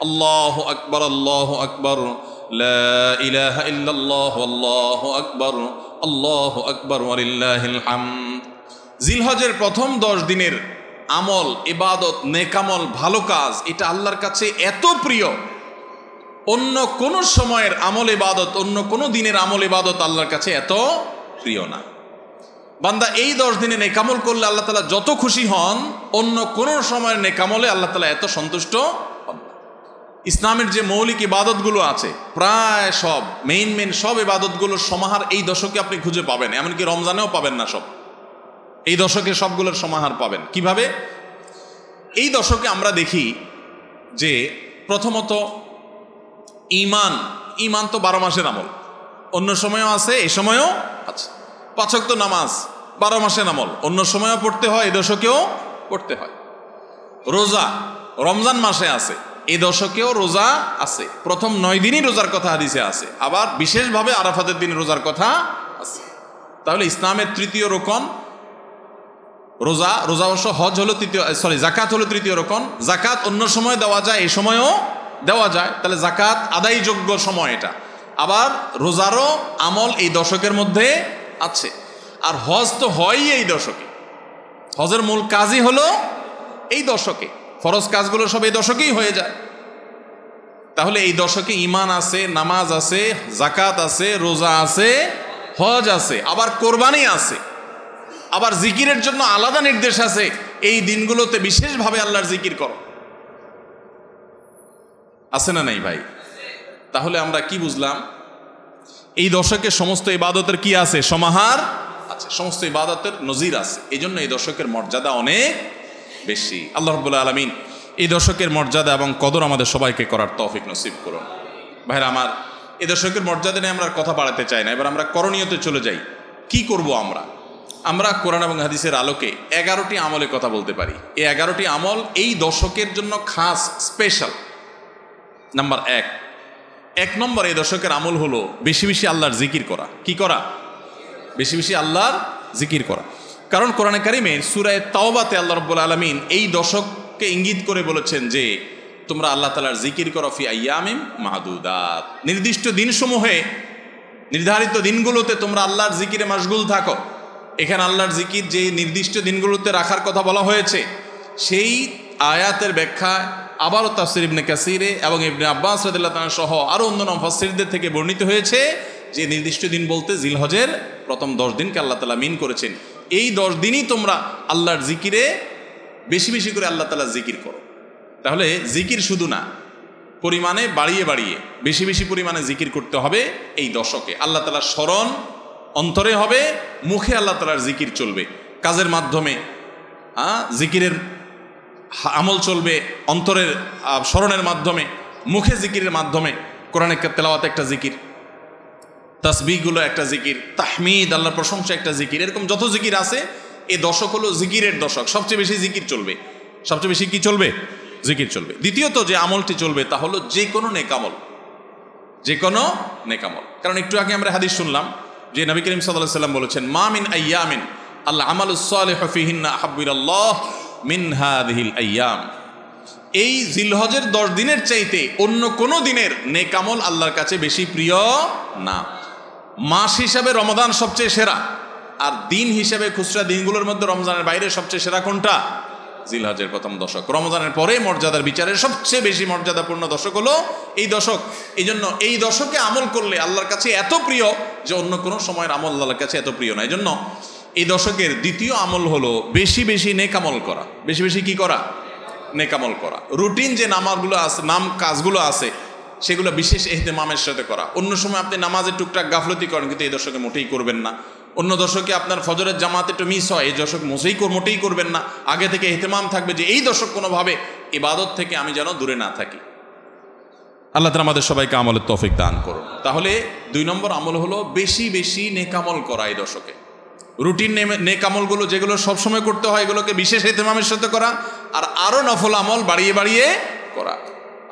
আল্লাহু আকবার, আল্লাহু আকবার, লা ইলাহা ইল্লাল্লাহ, আল্লাহু আকবার, আল্লাহু আকবার, ওয়ালিল্লাহিল হামদ। জিলহজের প্রথম 10 দিনের আমল, ইবাদত, নেকামল, ভালো কাজ, এটা আল্লাহর কাছে এত প্রিয়, অন্য কোন সময়ের আমল ইবাদত, অন্য কোন দিনের আমল ইবাদত আল্লাহর কাছে এত প্রিয় না। বান্দা এই 10 দিনে নেকামল করলে আল্লাহ তাআলা যত খুশি হন, অন্য কোন সময়ের নেকামলে আল্লাহ তাআলা এত সন্তুষ্ট হন না। ইসলামের যে মৌলিক ইবাদতগুলো আছে, প্রায় সব মেইন সব ইবাদতগুলোর সমাহার এই দশকে আপনি খুঁজে পাবেন, এমনকি রমজানেও পাবেন না সব। এই দশকে সবগুলোর সমাহার পাবেন কিভাবে? এই দশকে আমরা দেখি যে প্রথমত ঈমান তো 12 মাসের আমল, অন্য সময়ও আছে, এই সময়ও আছে। 5 ওয়াক্ত নামাজ 12 মাসের আমল, অন্য সময়ও পড়তে হয়, এই দশকেও পড়তে হয়। রোজা রমজান মাসে আছে, এই দশকেও রোজা আছে। প্রথম 9 দিনই রোজার কথা হাদিসে আছে, আবার বিশেষভাবে আরাফাতের দিন রোজার কথা আছে। তাহলে ইসলামের তৃতীয় রোকন রোজা। রোজা অবশ্য হজ হলো জাকাত হলো তৃতীয় রোকন। জাকাত অন্য সময় দেওয়া যায়, এই সময়ও দেওয়া যায়, তাহলে জাকাত আদায়যোগ্য সময় এটা। আবার রোজারও আমল এই দশকের মধ্যে আছে। আর হজ তো হয়ই এই দশকে, হজের মূল কাজই হলো এই দশকে, ফরজ কাজগুলো সব এই দশকেই হয়ে যায়। তাহলে এই দশকে ঈমান আছে, নামাজ আছে, জাকাত আছে, রোজা আছে, হজ আছে, আবার কোরবানি আছে, আবার জিকিরের জন্য আলাদা নির্দেশ আছে। এই দিনগুলোতে বিশেষভাবে আল্লাহর জিকির করো, আছে না নাই ভাই? তাহলে আমরা কি বুঝলাম? এই দশকে সমস্ত ইবাদতের কি আছে? সমাহার আছে, সমস্ত ইবাদতের নজির আছে। এই জন্য এই দশকের মর্যাদা অনেক বেশি। আল্লাহ রাব্বুল আলামিন এই দশকের মর্যাদা এবং কদর আমাদের সবাইকে করার তৌফিক নসিব করুন। ভাইরা আমার, এই দশকের মর্যাদা নিয়ে আমরা কথা বাড়াতে চাই না, এবার আমরা করণীয়তে চলে যাই। কি করব আমরা কোরআন এবং হাদিসের আলোকে 11টি আমলের কথা বলতে পারি। এই 11টি আমল এই দশকের জন্য খাস, স্পেশাল। নাম্বার 1 নম্বর এই দশকের আমল হলো বেশি বেশি আল্লাহর জিকির করা। কি করা? বেশি বেশি আল্লাহর জিকির করা। কারণ কোরআনে কারিমে সূরা তাওবাতে আল্লাহ রাব্বুল আলামিন এই দশককে ইঙ্গিত করে বলেছেন যে তোমরা আল্লাহ তাআলার জিকির করো ফি আইয়ামিন মাহদুদাত, নির্দিষ্ট দিনসমূহে, নির্ধারিত দিনগুলোতে তোমরা আল্লাহর জিকিরে মাশগুল থাকো। এখানে আল্লাহর জিকির যে নির্দিষ্ট দিনগুলোতে রাখার কথা বলা হয়েছে, সেই আয়াতের ব্যাখ্যা আবারও তাফসীর ইবনে কাসিরে এবং ইবনে আব্বাস রাদিয়াল্লাহু তাআলা সহ আরও অন্যান্য মুফাসসিরদের থেকে বর্ণিত হয়েছে যে নির্দিষ্ট দিন বলতে জিলহজের প্রথম 10 দিনকে আল্লাহ তাআলা মিন করেছেন। এই 10 দিনই তোমরা আল্লাহর জিকিরে বেশি বেশি করে আল্লাহ তাআলার জিকির করো। তাহলে জিকির শুধু না, পরিমাণে বাড়িয়ে বাড়িয়ে বেশি বেশি পরিমাণে জিকির করতে হবে। এই দশকে আল্লাহ তাআলার স্মরণ অন্তরে হবে, মুখে আল্লাহ তাআলার জিকির চলবে, কাজের মাধ্যমে জিকিরের আমল চলবে, অন্তরের স্মরণের মাধ্যমে, মুখে জিকিরের মাধ্যমে। কোরআনের তেলাওয়াত একটা জিকির, তাসবিহগুলো একটা জিকির, তাহমিদ আল্লাহর প্রশংসা একটা জিকির, এরকম যত জিকির আছে এই দশক হলো জিকিরের দশক। সবচেয়ে বেশি জিকির চলবে, সবচেয়ে বেশি কি চলবে? জিকির চলবে। দ্বিতীয়ত যে আমলটি চলবে তা হলো যে কোনো নেকামল, যে কোনো নেকামল। কারণ একটু আগে আমরা হাদিস শুনলাম যে নবী করিম সাল্লাল্লাহু আলাইহি ওয়াসাল্লাম বলেছেন, মা মিন আইয়ামিন আল আমালুস সালিহু ফিহিন্না আহাব্বু ইলাল্লাহ মিন হাযিহিল আইয়াম। এই জিলহজের 10 দিনের চাইতে অন্য কোনো দিনের নেকামল আল্লাহর কাছে বেশি প্রিয় না। মাস হিসাবে রমজান সবচেয়ে সেরা, আর দিন হিসাবে খুচরা দিনগুলোর মধ্যে রমজানের বাইরে সবচেয়ে সেরা কোনটা? জিলহজের প্রথম দশক। রমজানের পরে মর্যাদার বিচারে সবচেয়ে বেশি মর্যাদাপূর্ণ দশক হলো এই দশক। এই জন্য এই দশকে আমল করলে আল্লাহর কাছে এত প্রিয় যে অন্য কোনো সময়ের আমল আল্লাহর কাছে এত প্রিয় না। এই জন্য এই দশকের দ্বিতীয় আমল হলো বেশি বেশি নেকামল করা। বেশি বেশি কি করা? নেকামল করা। রুটিন যে নামাজগুলো আছে, কাজগুলো আছে, সেগুলো বিশেষ ইহতেমামের সাথে করা। অন্য সময় আপনি নামাজের টুকটাক গাফলতি করেন, কিন্তু এই দশকে মোটেই করবেন না। অন্য দশকে আপনার ফজরের জামাত একটু মিস হয়, এই দশক মোটেই করবেন না। আগে থেকে ইহতেমাম থাকবে যে এই দশক কোনোভাবে ইবাদত থেকে আমি যেন দূরে না থাকি। আল্লাহ তাআলা আমাদের সবাইকে আমলের তৌফিক দান করুন। তাহলে 2 নম্বর আমল হলো বেশি বেশি নেকামল করা এই দশকে। রুটিন নেকামলগুলো যেগুলো সবসময় করতে হয় এগুলোকে বিশেষ ইহতেমামের সাথে করা, আর আরও নফল আমল বাড়িয়ে বাড়িয়ে করা।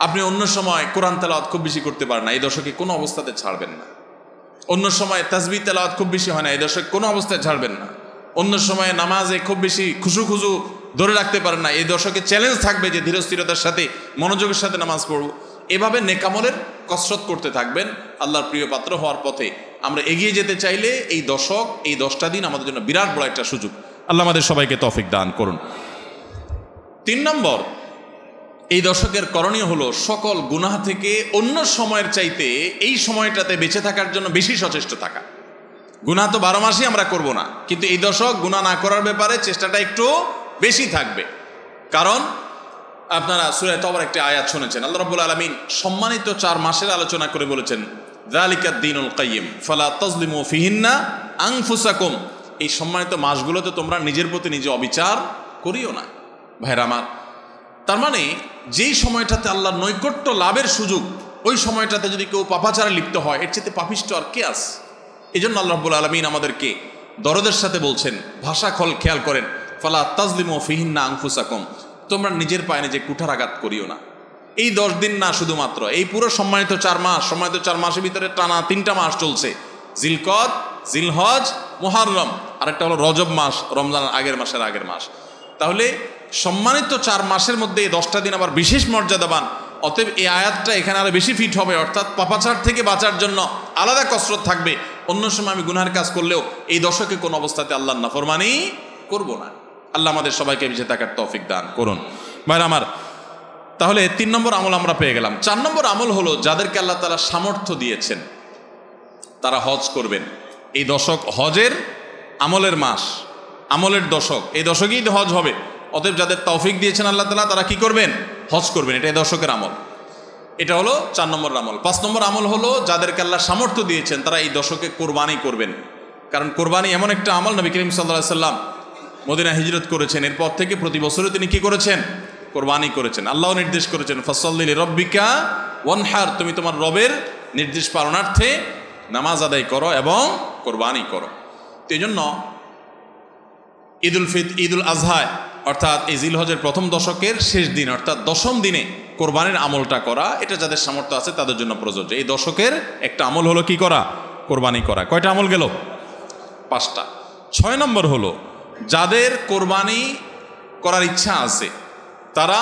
আপনি অন্য সময় কোরআন তেলাওয়াত খুব বেশি করতে পারেন না, এই দশকে কোনো অবস্থাতে ছাড়বেন না। অন্য সময় তাসবিহ তেলাওয়াত খুব বেশি হয় না, এই দশকে কোনো অবস্থায় ছাড়বেন না। অন্য সময় নামাজে খুব বেশি খুশু ধরে রাখতে পারেন না, এই দশকে চ্যালেঞ্জ থাকবে যে ধীরস্থিরতার সাথে মনোযোগের সাথে নামাজ পড়ব। এভাবে নেকামলের কসরত করতে থাকবেন আল্লাহর প্রিয় পাত্র হওয়ার পথে। আমরা এগিয়ে যেতে চাইলে এই দশক, এই 10টা দিন আমাদের জন্য বিরাট বড় একটা সুযোগ। আল্লাহ আমাদের সবাইকে তৌফিক দান করুন। 3 নম্বর, এই দশকের করণীয় হলো সকল গুনাহ থেকে অন্য সময়ের চাইতে এই সময়টাতে বেঁচে থাকার জন্য বেশি সচেষ্ট থাকা। গুনাহ তো 12 মাসই আমরা করব না, কিন্তু এই দশক গুনাহ না করার ব্যাপারে চেষ্টাটা একটু বেশি থাকবে। কারণ আপনারা সূরা তাওবার একটি আয়াত শুনেছেন, আল্লাহ রাব্বুল আলামিন সম্মানিত 4 মাসের আলোচনা করে বলেছেন, যালিকাদ দীনুল কাইয়্যিম ফালা তাজলিমু ফিহিন্না আনফুসাকুম। এই সম্মানিত মাসগুলোতে তোমরা নিজের প্রতি নিজে অবিচার করিও না। ভাইরা আমার, তার মানে যেই সময়টাতে আল্লাহর নৈকট্য লাভের সুযোগ, ওই সময়টাতে যদি কেউ পাপাচারে লিপ্ত হয়, এর চেয়ে পাপিষ্ট আর কে আছে? এই জন্য আল্লাহ রাব্বুল আলামিন আমাদেরকে দরদের সাথে বলছেন, ভাষা খেয়াল করেন, ফালা তাজলিমু ফিহিন্না আনফুসাকুম, তোমরা নিজের পায়ে নিজে কুঠারাঘাত করিও না। এই 10 দিন না, শুধুমাত্র এই পুরো সম্মানিত 4 মাস, সম্মানিত 4 মাসের ভিতরে টানা 3টা মাস চলছে, জিলকদ, জিলহজ, মুহররম, আরেকটা হলো রজব মাস, রমজানের আগের মাস। তাহলে সম্মানিত 4 মাসের মধ্যে এই 10টা দিন আবার বিশেষ মর্যাদাবান। অতএব এই আয়াতটা এখানে আরো বেশি ফিট হবে, অর্থাৎ পাপাচার থেকে বাঁচার জন্য আলাদা কসরত থাকবে। অন্য সময় আমি গুনাহের কাজ করলেও এই দশকে কোনো অবস্থাতে আল্লাহর নাফরমানি করব না। আল্লাহ আমাদের সবাইকে বেঁচে থাকার তৌফিক দান করুন। ভাইরা আমার, তাহলে 3 নম্বর আমল আমরা পেয়ে গেলাম। 4 নম্বর আমল হলো, যাদেরকে আল্লাহ তাআলা সামর্থ্য দিয়েছেন তারা হজ করবেন। এই দশক হজের আমলের মাস, আমলের দশক, এই দশকেই হজ হবে। অতএব যাদের তৌফিক দিয়েছেন আল্লাহ তাআলা, তারা কি করবেন? হজ করবেন। এটা এই দশকের আমল। এটা হলো 4 নম্বর আমল। 5 নম্বর আমল হলো, যাদেরকে আল্লাহ সামর্থ্য দিয়েছেন তারা এই দশকে কোরবানি করবেন। কারণ কোরবানি এমন একটা আমল, নবী করিম সাল্লাল্লাহু আলাইহি সাল্লাম মদিনা হিজরত করেছেন, এরপর থেকে প্রতি বছরে তিনি কি করেছেন? কোরবানি করেছেন। আল্লাহ নির্দেশ করেছেন, ফাসাল্লি লিরাব্বিকা ওয়ানহার, তুমি তোমার রবের নির্দেশ পালনার্থে নামাজ আদায় করো এবং কোরবানি করো। তো এই জন্য ঈদুল আজহা অর্থাৎ এই জিলহজের প্রথম দশকের শেষ দিন অর্থাৎ 10ম দিনে কোরবানির আমলটা করা, এটা যাদের সামর্থ্য আছে তাদের জন্য প্রযোজ্য। এই দশকের একটা আমল হলো কি করা? কোরবানি করা। কয়টা আমল গেল? 5টা। 6 নম্বর হলো, যাদের কোরবানি করার ইচ্ছা আছে তারা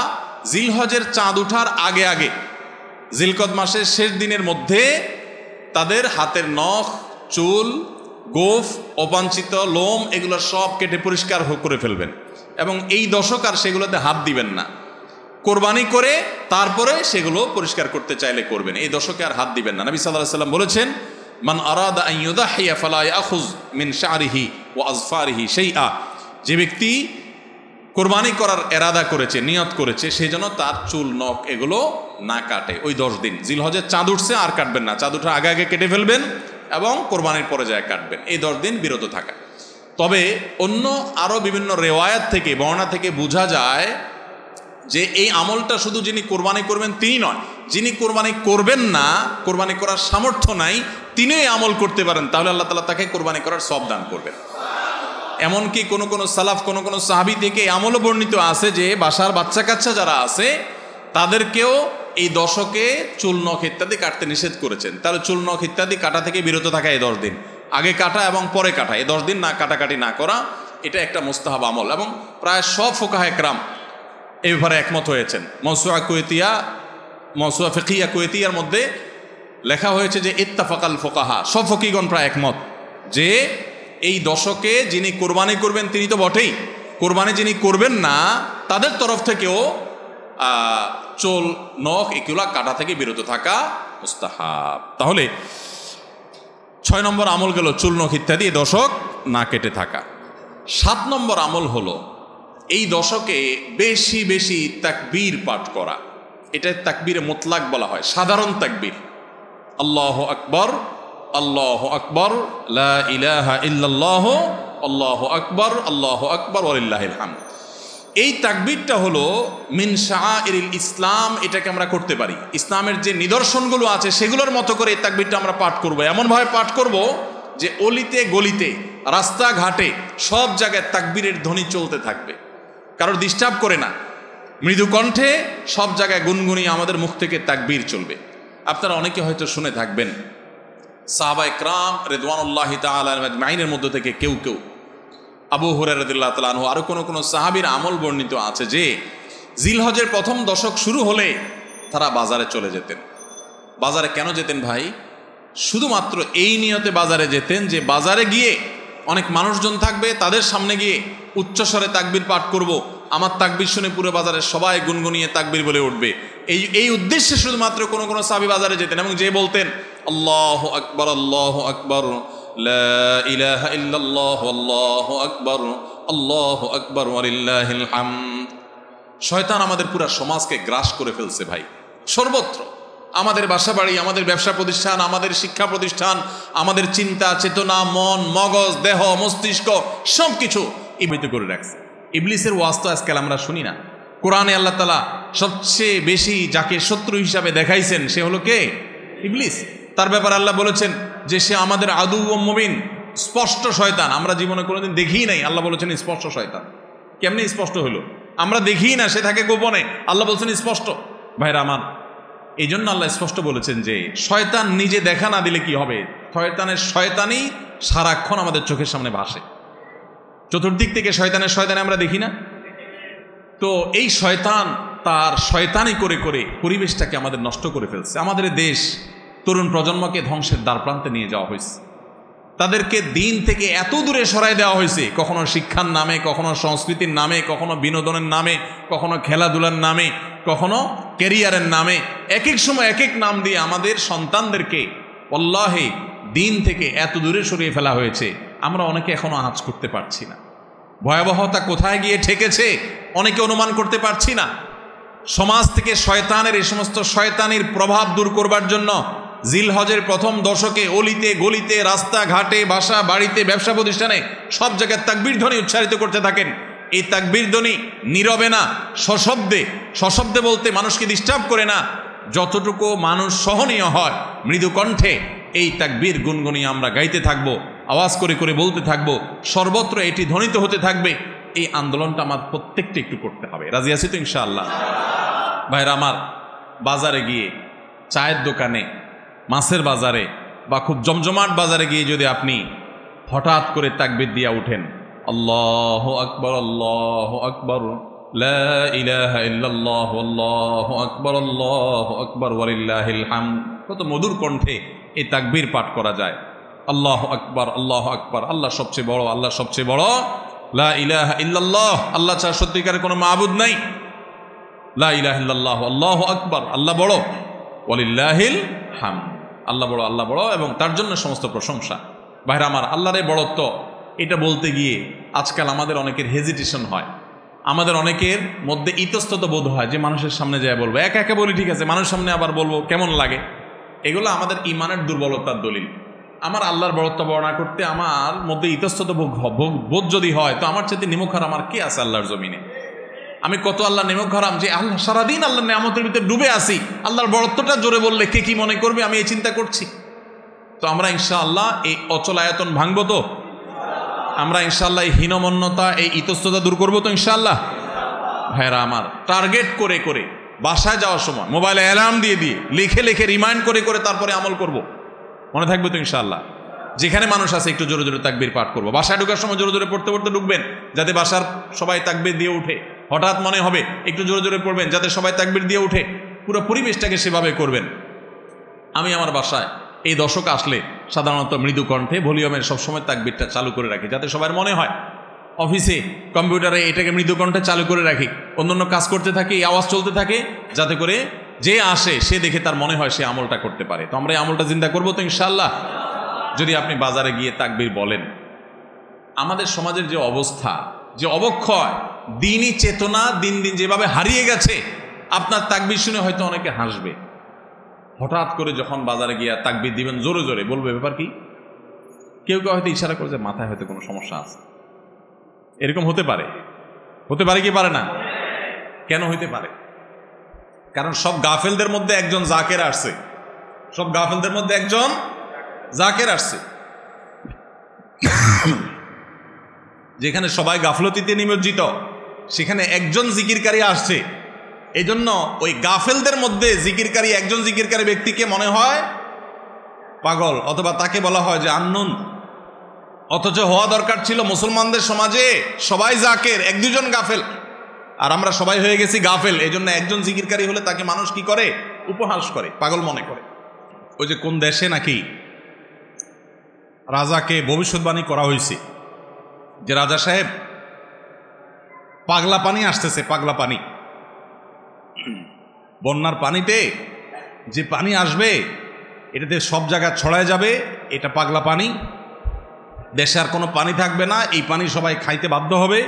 জিলহজের চাঁদ ওঠার আগে জিলকদ মাসের শেষ দিনের মধ্যে তাদের হাতের নখ, চুল, গোফ, অবাঞ্ছিত লোম এগুলো সব কেটে পরিষ্কার করে ফেলবেন এবং এই দশক আর সেগুলোতে হাত দিবেন না। কোরবানি করে তারপরে সেগুলো পরিষ্কার করতে চাইলে করবেন, এই দশকে আর হাত দিবেন না। নবী সাল্লাল্লাহু আলাইহি ওয়াসাল্লাম বলেছেন, মান আরাদা আন ইউদাহিয়া ফালা ইয়াখুয মিন শা'রিহি ওয়া আযফারিহি শাইআ, যে ব্যক্তি কোরবানি করার এরাদা করেছে, নিয়ত করেছে, সেই জন্য তার চুল, নখ এগুলো না কাটে ওই 10 দিন। জিলহজের চাঁদ উঠছে আর কাটবেন না, চাঁদ উঠার আগে কেটে ফেলবেন এবং কোরবানির পরে যায় কাটবেন, এই 10 দিন বিরত থাকা। তবে অন্য আরও বিভিন্ন রেওয়ায়াত থেকে, বর্ণনা থেকে বোঝা যায় যে এই আমলটা শুধু যিনি কোরবানি করবেন তিনি নয়, যিনি কোরবানি করবেন না, কোরবানি করার সামর্থ্য নাই, তিনি এই আমল করতে পারেন, তাহলে আল্লাহ তাআলা তাকে কোরবানি করার সওয়াব দান করবেন। এমনকি কোনো সালাফ, কোনো সাহাবী থেকে আমলও বর্ণিত আছে যে বাসার বাচ্চা কাচ্চা যারা আছে তাদেরকেও এই দশকে চুল, নখ ইত্যাদি কাটতে নিষেধ করেছেন। তাহলে চুল, নখ ইত্যাদি কাটা থেকে বিরত থাকা এই 10 দিন, আগে কাটা এবং পরে কাটা, এই 10 দিন না কাটাকাটি না করা, এটা একটা মুস্তাহাব আমল। এবং প্রায় সব ফুকাহা একরাম এই ব্যাপারে একমত হয়েছেন। মওসুআ ফিকহিয়া কুয়েতিয়ার মধ্যে লেখা হয়েছে যে ইত্তাফাকাল ফুকাহা, সব ফকিহগণ প্রায় একমত যে এই দশকে যিনি কোরবানি করবেন তিনি তো বটেই, কোরবানি যিনি করবেন না তাদের তরফ থেকেও চুল, নখ এগুলা কাটা থেকে বিরত থাকা মুস্তাহাব। তাহলে 6 নম্বর আমল গেল চুল, নখ ইত্যাদি দশক না কেটে থাকা। 7 নম্বর আমল হলো এই দশকে বেশি বেশি তাকবীর পাঠ করা। এটা তাকবীরে মুতলাক বলা হয়, সাধারণ তাকবীর। আল্লাহু আকবার, আল্লাহু আকবার, লা ইলাহা ইল্লাল্লাহ, আল্লাহু আকবার, আল্লাহু আকবার ওয়ালিল্লাহিল হামদ। এই তাকবীরটা হলো মিন শাআইরিল ইসলাম, এটাকে আমরা করতে পারি। ইসলামের যে নিদর্শনগুলো আছে সেগুলোর মতো করে এই তাকবীরটা আমরা পাঠ করব, এমনভাবে পাঠ করব যে অলিতে গলিতে, রাস্তাঘাটে সব জায়গায় তাকবীরের ধ্বনি চলতে থাকবে, কারোর ডিস্টার্ব করে না, মৃদু কণ্ঠে সব জায়গায় গুনগুনিয়ে আমাদের মুখ থেকে তাকবীর চলবে। আপনারা অনেকে হয়তো শুনে থাকবেন, সাহাবা ইকরাম রিদওয়ানুল্লাহি তাআলা আজমাইনের মধ্য থেকে কেউ আবু হুরায়রা রাদিয়াল্লাহু তাআলা আনহু আরো কোন সাহাবীর আমল বর্ণিত আছে যে জিলহজের প্রথম দশক শুরু হলে তারা বাজারে চলে যেতেন। বাজারে কেন যেতেন ভাই? শুধুমাত্র এই নিয়তে বাজারে যেতেন যে বাজারে গিয়ে অনেক মানুষজন থাকবে, তাদের সামনে গিয়ে উচ্চস্বরে তাকবীর পাঠ করব, আমার তাকবীর শুনে পুরো বাজারের সবাই গুনগুনিয়ে তাকবীর বলে উঠবে। এই উদ্দেশ্যে শুধুমাত্র কোন সাহাবী বাজারে যেতেন এবং যে বলতেন আল্লাহু আকবার, আল্লাহু আকবার, লা ইলাহা ইল্লাল্লাহ, আল্লাহু আকবার, আল্লাহু আকবার, ওয়ালিল্লাহিল হামদ। শয়তান আমাদের পুরা সমাজকে গ্রাস করে ফেলছে ভাই, সর্বত্র। আমাদের বাসা বাড়ি, আমাদের ব্যবসা প্রতিষ্ঠান, আমাদের শিক্ষা প্রতিষ্ঠান, আমাদের চিন্তা চেতনা, মন মগজ, দেহ মস্তিষ্ক সবকিছু ইবলিস করে রাখছে। ইবলিসের ওয়াজ তো আজকাল আমরা শুনি না। কোরআনে আল্লাহ তাআলা সবচেয়ে বেশি যাকে শত্রু হিসাবে দেখাইছেন সে হলো কে? ইবলিস। তার ব্যাপারে আল্লাহ বলেছেন যে সে আমাদের আদু ও মুবিন, স্পষ্ট শয়তান। আমরা জীবনে কোনোদিন দেখিই নাই, আল্লাহ বলেছেন স্পষ্ট শয়তান। কেমনি স্পষ্ট হলো? আমরা দেখি না, সে থাকে গোপনে, আল্লাহ বলছেন স্পষ্ট। ভাইরা আমার, এই জন্য আল্লাহ স্পষ্ট বলেছেন যে শয়তান নিজে দেখা না দিলে কি হবে? শয়তানই সারাক্ষণ আমাদের চোখের সামনে ভাসে, চতুর্দিক থেকে শয়তানে আমরা দেখি না। তো এই শয়তান তার শয়তানি করে করে পরিবেশটাকে আমাদের নষ্ট করে ফেলছে। আমাদের দেশ তরুণ প্রজন্মকে ধ্বংসের দ্বারপ্রান্তে নিয়ে যাওয়া হয়েছে। তাদেরকে দিন থেকে এত দূরে সরাই দেওয়া হয়েছে, কখনো শিক্ষার নামে, কখনো সংস্কৃতির নামে, কখনো বিনোদনের নামে, কখনো খেলাধুলার নামে, কখনো ক্যারিয়ারের নামে, এক এক সময় এক এক নাম দিয়ে আমাদের সন্তানদেরকে আল্লাহে দিন থেকে এত দূরে সরিয়ে ফেলা হয়েছে। আমরা অনেকে এখনো আঁচ করতে পারছি না। ভয়াবহতা কোথায় গিয়ে ঠেকেছে অনেকে অনুমান করতে পারছি না। সমাজ থেকে শয়তানের এই সমস্ত শয়তানির প্রভাব দূর করবার জন্য জিলহজের প্রথম দশকে অলিতে গলিতে, রাস্তাঘাটে, বাসা বাড়িতে, ব্যবসা প্রতিষ্ঠানে সব জায়গায় তাকবীর ধ্বনি উচ্চারিত করতে থাকেন। এই তাকবীর ধ্বনি নীরবে না, সশব্দে। সশব্দে বলতে মানুষকে ডিস্টার্ব করে না, যতটুকু মানুষ সহনীয় হয় মৃদু কণ্ঠে এই তাকবীর গুনগুনিয়ে আমরা গাইতে থাকবো, আওয়াজ করে করে বলতে থাকবো, সর্বত্র এটি ধ্বনিত হতে থাকবে। এই আন্দোলনটা আমার প্রত্যেকটা একটু করতে হবে। রাজি আছি তো ইনশাআল্লাহ? ভাইরা আমার, বাজারে গিয়ে, চায়ের দোকানে, মাছের বাজারে বা খুব জমজমাট বাজারে গিয়ে যদি আপনি হঠাৎ করে তাকবীর দিয়া উঠেন, আল্লাহু আকবার, আল্লাহু আকবার, লা ইলাহা ইল্লাল্লাহ, আল্লাহু আকবার, আল্লাহু আকবার, ওয়ালিল্লাহিল হামদ, কত মধুর কণ্ঠে এই তাকবীর পাঠ করা যায়। আল্লাহু আকবার, আল্লাহু আকবার, আল্লাহ সবচেয়ে বড়, আল্লাহ সবচেয়ে বড়, লা ইলাহা ইল্লাল্লাহ, আল্লাহ ছাড়া সত্যিকারের কোনো মাবুদ নাই, লা ইলাহা ইল্লাল্লাহ, আল্লাহু আকবার, আল্লাহ বড়, ওয়ালিল্লাহিল হামদ, আল্লাহ বড়, আল্লাহ বড় এবং তার জন্য সমস্ত প্রশংসা। ভাইরা আমার, আল্লাহর এই বড়ত্ব এটা বলতে গিয়ে আজকাল আমাদের অনেকের হেজিটেশন হয়, আমাদের অনেকের মধ্যে ইতস্তত বোধ হয় যে মানুষের সামনে যায় বলবো। একা একা বলি ঠিক আছে, মানুষের সামনে আবার বলবো কেমন লাগে। এগুলো আমাদের ইমানের দুর্বলতার দলিল। আমার আল্লাহর বড়ত্ব বর্ণনা করতে আমার মধ্যে ইতস্তত বোধ যদি হয়, তো আমার চাইতে নিমুখ হারাম আর কে আছে আল্লাহর জমিনে? আমি কত আল্লাহ নিমুখ হারাম যে আল্লাহ সারাদিন আল্লাহর নিয়ামতের ভিতরে ডুবে আসি, আল্লাহর বড়ত্বটা জোরে বললে কে কি মনে করবে, আমি এই চিন্তা করছি। তো আমরা ইনশাআল্লাহ এই অচল আয়তন ভাঙবো তো? আমরা ইনশাআল্লাহ এই হীনমন্যতা, এই ইতস্ততা দূর করবো তো ইনশাআল্লাহ? ভাইরা আমার, টার্গেট করে করে বাসায় যাওয়ার সময় মোবাইলে অ্যালার্ম দিয়ে দিয়ে লিখে লিখে রিমাইন্ড করে করে তারপরে আমল করব। মনে থাকবে তো ইনশাআল্লাহ? যেখানে মানুষ আছে একটু জোরে জোরে তাকবীর পাঠ করবো। বাসায় ঢোকার সময় জোরে জোরে পড়তে পড়তে ঢুকবেন, যাতে বাসার সবাই তাকবীর দিয়ে উঠে। হঠাৎ মনে হবে একটু জোরে জোরে পড়বেন, যাতে সবাই তাকবীর দিয়ে উঠে। পুরো পরিবেশটাকে সেভাবে করবেন। আমি আমার বাসায় এই দশক আসলে সাধারণত মৃদু কণ্ঠে ভলিউমের সবসময় তাকবীরটা চালু করে রাখি, যাতে সবার মনে হয়। অফিসে কম্পিউটারে এটাকে মৃদু কণ্ঠে চালু করে রাখি, অন্যান্য কাজ করতে থাকি, এই আওয়াজ চলতে থাকে, যাতে করে যে আসে সে দেখে তার মনে হয় সে আমলটা করতে পারে। তো আমরা এই আমলটা জিন্দা করবো তো ইনশাআল্লাহ? যদি আপনি বাজারে গিয়ে তাকবীর বলেন, আমাদের সমাজের যে অবস্থা, যে অবক্ষয়, দিনই চেতনা দিন দিন যেভাবে হারিয়ে গেছে, আপনার তাকবীর শুনে হয়তো অনেকে হাসবে। হঠাৎ করে যখন বাজারে গিয়ে তাকবীর দিবেন জোরে জোরে, বলবে ব্যাপার কি? কেউ কেউ হয়তো ইশারা করে যে মাথায় হয়তো কোনো সমস্যা আছে। এরকম হতে পারে, হতে পারে কি পারে না? কেন হইতে পারে? কারণ সব গাফেলদের মধ্যে একজন জাকের আসছে, সব গাফেলদের মধ্যে একজন জাকের আসছে। যেখানে সবাই গাফলতিতে নিমজ্জিত, সেখানে একজন জিকিরকারী আসছে। এই জন্য ওই গাফেলদের মধ্যে জিকিরকারী, একজন জিকিরকারী ব্যক্তিকে মনে হয় পাগল, অথবা তাকে বলা হয় যে আননুন। অথচ হওয়া দরকার ছিল মুসলমানদের সমাজে সবাই জাকের, এক দুজন গাফেল, আর আমরা সবাই হয়ে গেছি গাফেল। এই জন্য একজন জিকিরকারী হলে তাকে মানুষ কি করে? উপহাস করে, পাগল মনে করে। ওই যে কোন দেশে নাকি রাজাকে ভবিষ্যৎবাণী করা হয়েছে যে রাজা সাহেব পাগলা পানি আসতেছে, পাগলা পানি, বন্যার পানিতে যে পানি আসবে এটাতে সব জায়গা ছড়ায় যাবে, এটা পাগলা পানি, দেশে আর কোনো পানি থাকবে না, এই পানি সবাই খাইতে বাধ্য হবে,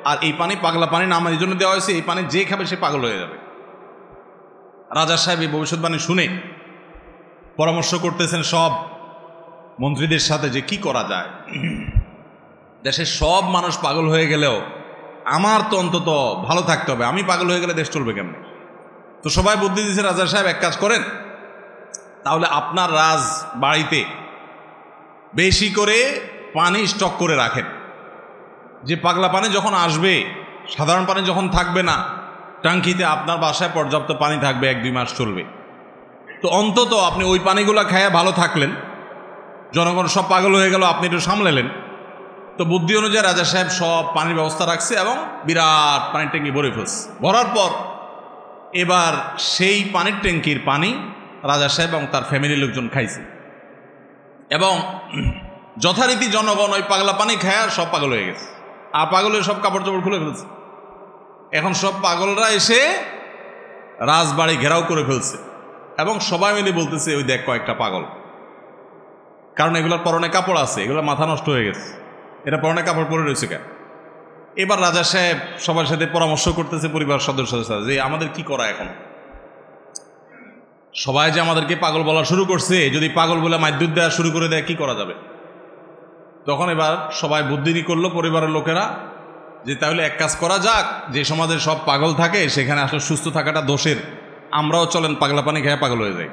আর এই পানি পাগলা পানি নাম এই জন্য দেওয়া হয়েছে, এই পানি যে খাবে সে পাগল হয়ে যাবে। রাজা সাহেব এই ভবিষ্যৎবাণী শুনে পরামর্শ করতেছেন সব মন্ত্রীদের সাথে যে কি করা যায়, দেশের সব মানুষ পাগল হয়ে গেলেও আমার তো অন্তত ভালো থাকতে হবে, আমি পাগল হয়ে গেলে দেশ চলবে কেমন? তো সবাই বুদ্ধি দিয়েছে, রাজা সাহেব এক কাজ করেন, তাহলে আপনার রাজ বাড়িতে বেশি করে পানি স্টক করে রাখেন, যে পাগলা পানি যখন আসবে, সাধারণ পানি যখন থাকবে না, ট্যাঙ্কিতে আপনার বাসায় পর্যাপ্ত পানি থাকবে, 1-2 মাস চলবে। তো অন্তত আপনি ওই পানিগুলো খেয়ে ভালো থাকলেন, জনগণ সব পাগল হয়ে গেল, আপনি একটু সামলালেন। তো বুদ্ধি অনুযায়ী রাজা সাহেব সব পানির ব্যবস্থা রাখছে এবং বিরাট পানির ট্যাঙ্কি ভরে ফেলছে। ভরার পর এবার সেই পানির ট্যাঙ্কির পানি রাজা সাহেব এবং তার ফ্যামিলির লোকজন খাইছে, এবং যথারীতি জনগণ ওই পাগলা পানি খায় সব পাগল হয়ে গেছে, আর পাগলের সব কাপড় চোপড় খুলে ফেলছে। এখন সব পাগলরা এসে রাজবাড়ি ঘেরাও করে ফেলছে এবং সবাই মিলে বলতেছে ওই দেখ কয়েকটা পাগল, কারণ এগুলোর পরনে কাপড় আছে, এগুলোর মাথা নষ্ট হয়ে গেছে, এটা পরনে কাপড় পরে রয়েছে কেন? এবার রাজা সাহেব সবার সাথে পরামর্শ করতেছে, পরিবার সদস্যদের সাথে, যে আমাদের কি করা এখন, সবাই যে আমাদেরকে পাগল বলা শুরু করছে, যদি পাগল বলে মাইদুদ দেওয়া শুরু করে দেয় কি করা যাবে? তখন এবার সবাই বুদ্ধি করলো পরিবারের লোকেরা, যে তাহলে এক কাজ করা যাক, যে সমাজে সব পাগল থাকে সেখানে আসলে সুস্থ থাকাটা দোষের, আমরাও চলেন পাগলা পানি খেয়ে পাগল হয়ে যাই।